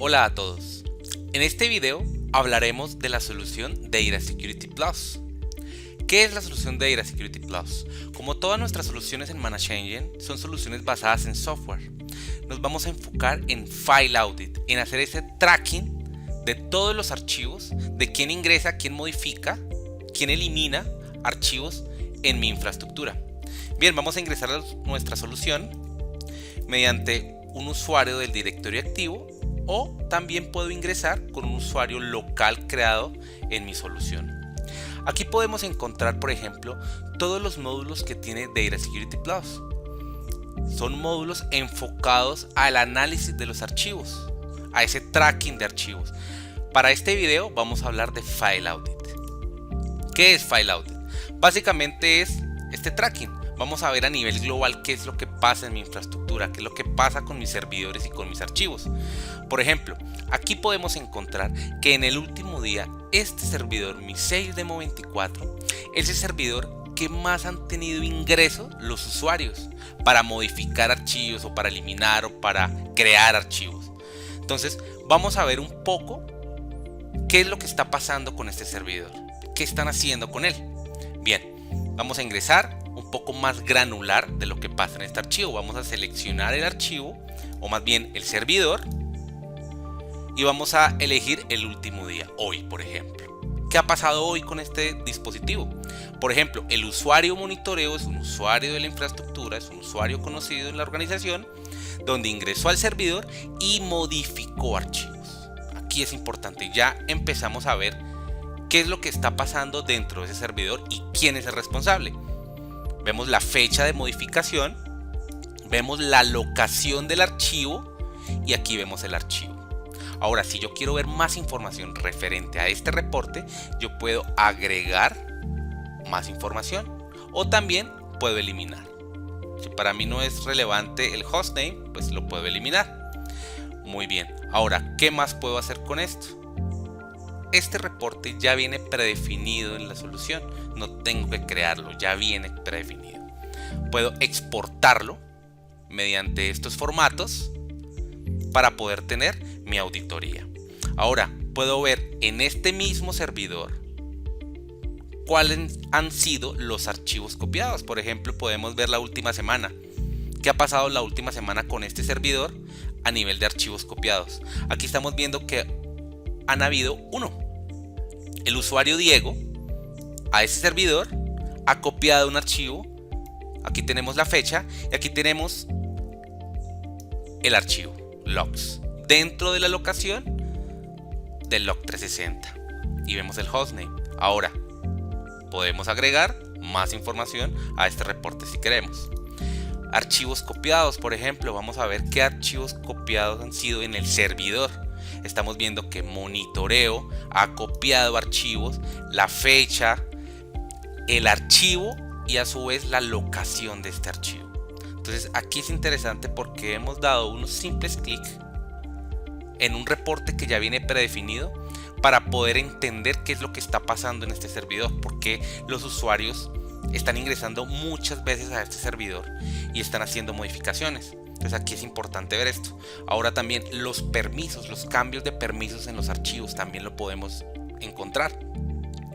Hola a todos. En este video hablaremos de la solución Data Security Plus. ¿Qué es la solución Data Security Plus? Como todas nuestras soluciones en ManageEngine, son soluciones basadas en software. Nos vamos a enfocar en File Audit, en hacer ese tracking de todos los archivos, de quién ingresa, quién modifica, quién elimina archivos en mi infraestructura. Bien, vamos a ingresar a nuestra solución mediante un usuario del directorio activo, o también puedo ingresar con un usuario local creado en mi solución. Aquí podemos encontrar, por ejemplo, todos los módulos que tiene Data Security Plus. Son módulos enfocados al análisis de los archivos, a ese tracking de archivos. Para este video vamos a hablar de File Audit. ¿Qué es File Audit? Básicamente es este tracking. Vamos a ver a nivel global qué es lo que pasa en mi infraestructura, qué es lo que pasa con mis servidores y con mis archivos. Por ejemplo, aquí podemos encontrar que en el último día este servidor, mi Sales Demo 24, es el servidor que más han tenido ingreso los usuarios para modificar archivos o para eliminar o para crear archivos. Entonces vamos a ver un poco qué es lo que está pasando con este servidor, qué están haciendo con él. Bien, vamos a ingresar un poco más granular de lo que pasa en este archivo. Vamos a seleccionar el archivo, o más bien el servidor, y vamos a elegir el último día, hoy por ejemplo. ¿Qué ha pasado hoy con este dispositivo? Por ejemplo, el usuario monitoreo es un usuario de la infraestructura, es un usuario conocido en la organización, donde ingresó al servidor y modificó archivos. Aquí es importante, ya empezamos a ver qué es lo que está pasando dentro de ese servidor y quién es el responsable. Vemos la fecha de modificación, vemos la locación del archivo y aquí vemos el archivo. Ahora, si yo quiero ver más información referente a este reporte, yo puedo agregar más información o también puedo eliminar. Si para mí no es relevante el hostname, pues lo puedo eliminar. Muy bien, ahora, ¿qué más puedo hacer con esto? Este reporte ya viene predefinido en la solución, no tengo que crearlo, ya viene predefinido. Puedo exportarlo mediante estos formatos para poder tener mi auditoría. Ahora puedo ver en este mismo servidor cuáles han sido los archivos copiados. Por ejemplo, podemos ver la última semana. ¿Qué ha pasado la última semana con este servidor a nivel de archivos copiados? Aquí estamos viendo que han habido uno. El usuario Diego a ese servidor ha copiado un archivo. Aquí tenemos la fecha y aquí tenemos el archivo logs dentro de la locación del log 360 y vemos el hostname. Ahora podemos agregar más información a este reporte si queremos. Archivos copiados, por ejemplo, vamos a ver qué archivos copiados han sido en el servidor. Estamos viendo que monitoreo ha copiado archivos, la fecha, el archivo y a su vez la locación de este archivo. Entonces aquí es interesante porque hemos dado unos simples clics en un reporte que ya viene predefinido para poder entender qué es lo que está pasando en este servidor, porque los usuarios están ingresando muchas veces a este servidor y están haciendo modificaciones. Entonces aquí es importante ver esto. Ahora también los permisos, los cambios de permisos en los archivos también lo podemos encontrar.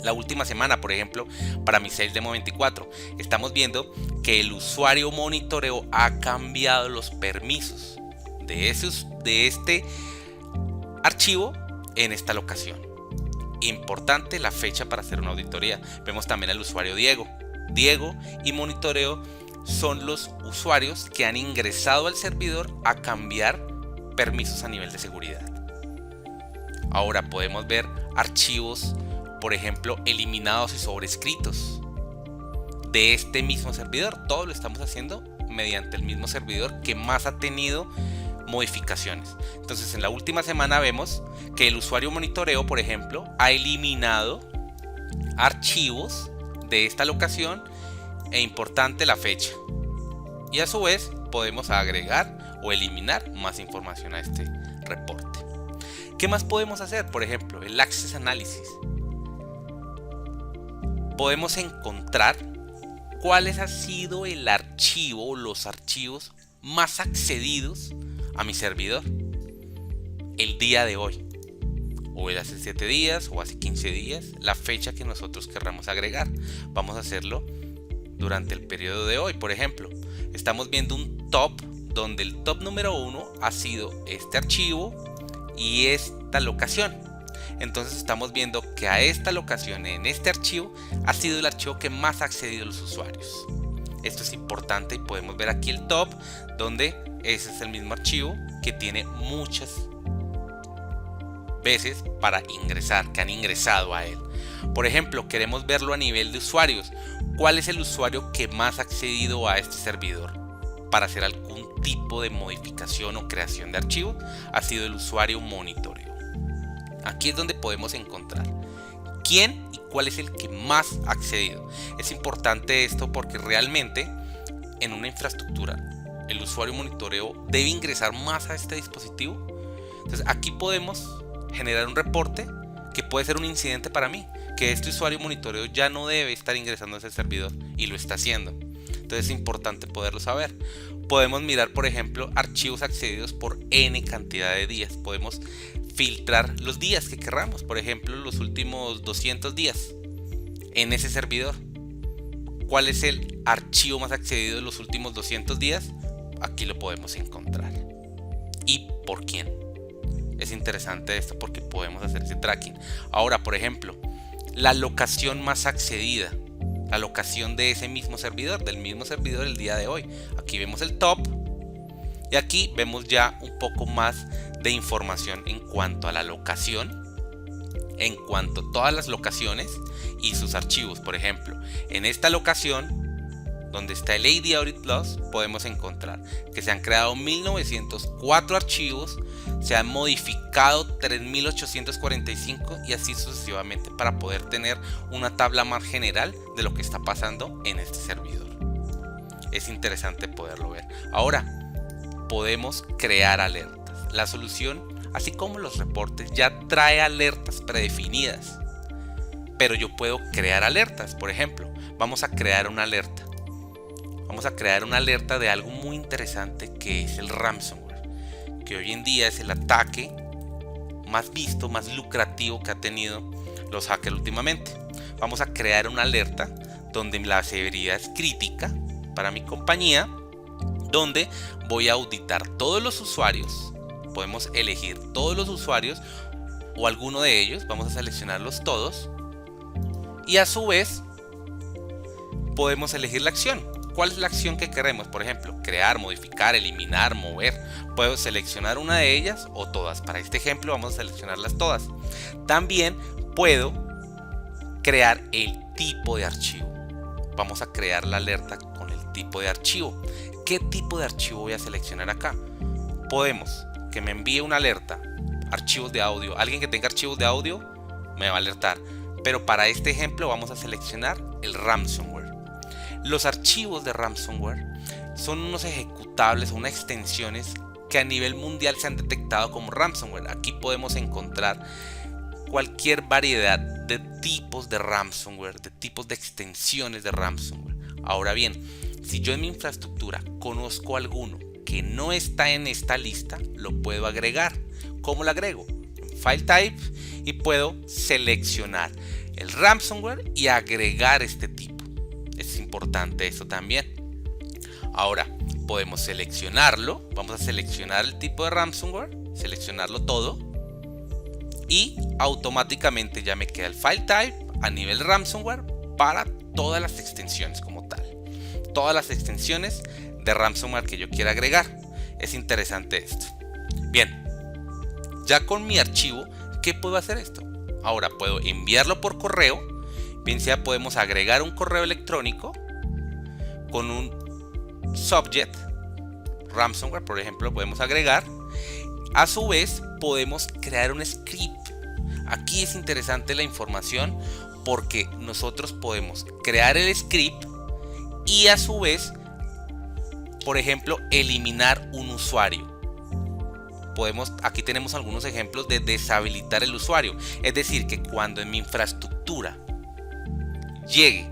La última semana, por ejemplo, para mi Sales Demo 24, estamos viendo que el usuario monitoreo ha cambiado los permisos de este archivo en esta locación. Importante la fecha para hacer una auditoría. Vemos también al usuario Diego. Diego y monitoreo son los usuarios que han ingresado al servidor a cambiar permisos a nivel de seguridad. Ahora podemos ver archivos, por ejemplo, eliminados y sobrescritos de este mismo servidor. Todo lo estamos haciendo mediante el mismo servidor que más ha tenido modificaciones. Entonces en la última semana vemos que el usuario monitoreo, por ejemplo, ha eliminado archivos de esta locación e importante la fecha, y a su vez podemos agregar o eliminar más información a este reporte. ¿Qué más podemos hacer? Por ejemplo, el Access Analysis. Podemos encontrar cuál ha sido el archivo o los archivos más accedidos a mi servidor. el día de hoy, o hace 7 días o hace 15 días, la fecha que nosotros querramos agregar. Vamos a hacerlo durante el periodo de hoy. Por ejemplo, estamos viendo un top donde el top número 1 ha sido este archivo y esta locación. Entonces estamos viendo que a esta locación, en este archivo, ha sido el archivo que más ha accedido los usuarios. Esto es importante y podemos ver aquí el top, donde ese es el mismo archivo que tiene muchas veces para ingresar, que han ingresado a él. Por ejemplo, queremos verlo a nivel de usuarios. ¿Cuál es el usuario que más ha accedido a este servidor para hacer algún tipo de modificación o creación de archivo? Ha sido el usuario monitoreo. Aquí es donde podemos encontrar quién y cuál es el que más ha accedido. Es importante esto porque realmente en una infraestructura el usuario monitoreo debe ingresar más a este dispositivo. Entonces aquí podemos generar un reporte que puede ser un incidente para mí, que este usuario monitoreo ya no debe estar ingresando a ese servidor y lo está haciendo. Entonces es importante poderlo saber. Podemos mirar, por ejemplo, archivos accedidos por N cantidad de días. Podemos filtrar los días que querramos, por ejemplo los últimos 200 días en ese servidor. ¿Cuál es el archivo más accedido en los últimos 200 días? Aquí lo podemos encontrar. ¿Y por quién? Es interesante esto porque podemos hacer ese tracking. Ahora, por ejemplo, la locación más accedida, la locación de ese mismo servidor, del mismo servidor el día de hoy. Aquí vemos el top y aquí vemos ya un poco más de información en cuanto a la locación, en cuanto a todas las locaciones y sus archivos. Por ejemplo, en esta locación donde está el AD Audit Plus, podemos encontrar que se han creado 1904 archivos, se han modificado 3845 y así sucesivamente, para poder tener una tabla más general de lo que está pasando en este servidor. Es interesante poderlo ver. Ahora podemos crear alertas. La solución, así como los reportes, ya trae alertas predefinidas, pero yo puedo crear alertas. Por ejemplo, vamos a crear una alerta. Vamos a crear una alerta de algo muy interesante, que es el ransomware, que hoy en día es el ataque más visto, más lucrativo que ha tenido los hackers últimamente. Vamos a crear una alerta donde la severidad es crítica para mi compañía, donde voy a auditar todos los usuarios. Podemos elegir todos los usuarios o alguno de ellos, vamos a seleccionarlos todos y a su vez podemos elegir la acción. ¿Cuál es la acción que queremos? Por ejemplo, crear, modificar, eliminar, mover. Puedo seleccionar una de ellas o todas. Para este ejemplo vamos a seleccionarlas todas. También puedo crear el tipo de archivo. Vamos a crear la alerta con el tipo de archivo. ¿Qué tipo de archivo voy a seleccionar acá? Podemos que me envíe una alerta, archivos de audio. Alguien que tenga archivos de audio me va a alertar. Pero para este ejemplo vamos a seleccionar el ransomware. Los archivos de ransomware son unos ejecutables o unas extensiones que a nivel mundial se han detectado como ransomware. Aquí podemos encontrar cualquier variedad de tipos de ransomware, de tipos de extensiones de ransomware. Ahora bien, si yo en mi infraestructura conozco alguno que no está en esta lista, lo puedo agregar. ¿Cómo lo agrego? En File Type, y puedo seleccionar el ransomware y agregar este tipo. Es importante esto también. Ahora podemos seleccionarlo. Vamos a seleccionar el tipo de ransomware, seleccionarlo todo, y automáticamente ya me queda el file type a nivel ransomware para todas las extensiones como tal. Todas las extensiones de ransomware que yo quiera agregar. Es interesante esto. Bien, ya con mi archivo, ¿qué puedo hacer esto? Ahora puedo enviarlo por correo. Bien sea, podemos agregar un correo electrónico con un subject ransomware, por ejemplo, podemos agregar. A su vez podemos crear un script. Aquí es interesante la información porque nosotros podemos crear el script y a su vez, por ejemplo, eliminar un usuario. Aquí tenemos algunos ejemplos de deshabilitar el usuario. Es decir, que cuando en mi infraestructura llegue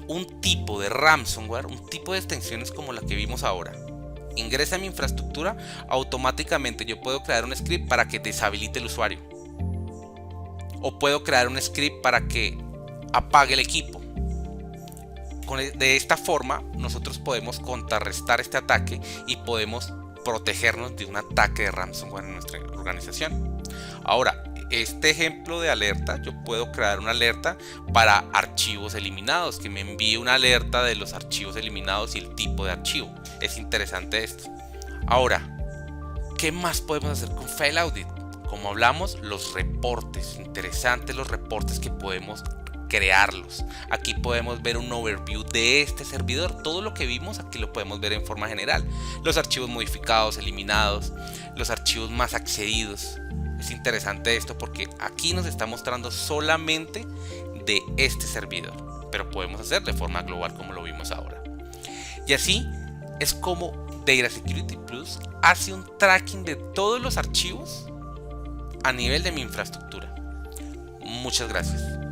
un tipo de ransomware, un tipo de extensiones como la que vimos ahora, ingresa a mi infraestructura, automáticamente yo puedo crear un script para que deshabilite el usuario. O puedo crear un script para que apague el equipo. De esta forma nosotros podemos contrarrestar este ataque y podemos protegernos de un ataque de ransomware en nuestra organización. Ahora, este ejemplo de alerta, yo puedo crear una alerta para archivos eliminados, que me envíe una alerta de los archivos eliminados y el tipo de archivo. Es interesante esto. Ahora, ¿qué más podemos hacer con Fail Audit? Como hablamos, los reportes. Interesantes los reportes que podemos crearlos. Aquí podemos ver un overview de este servidor. Todo lo que vimos aquí lo podemos ver en forma general. Los archivos modificados, eliminados, los archivos más accedidos. Es interesante esto porque aquí nos está mostrando solamente de este servidor, pero podemos hacer de forma global como lo vimos ahora. Y así es como Data Security Plus hace un tracking de todos los archivos a nivel de mi infraestructura. Muchas gracias.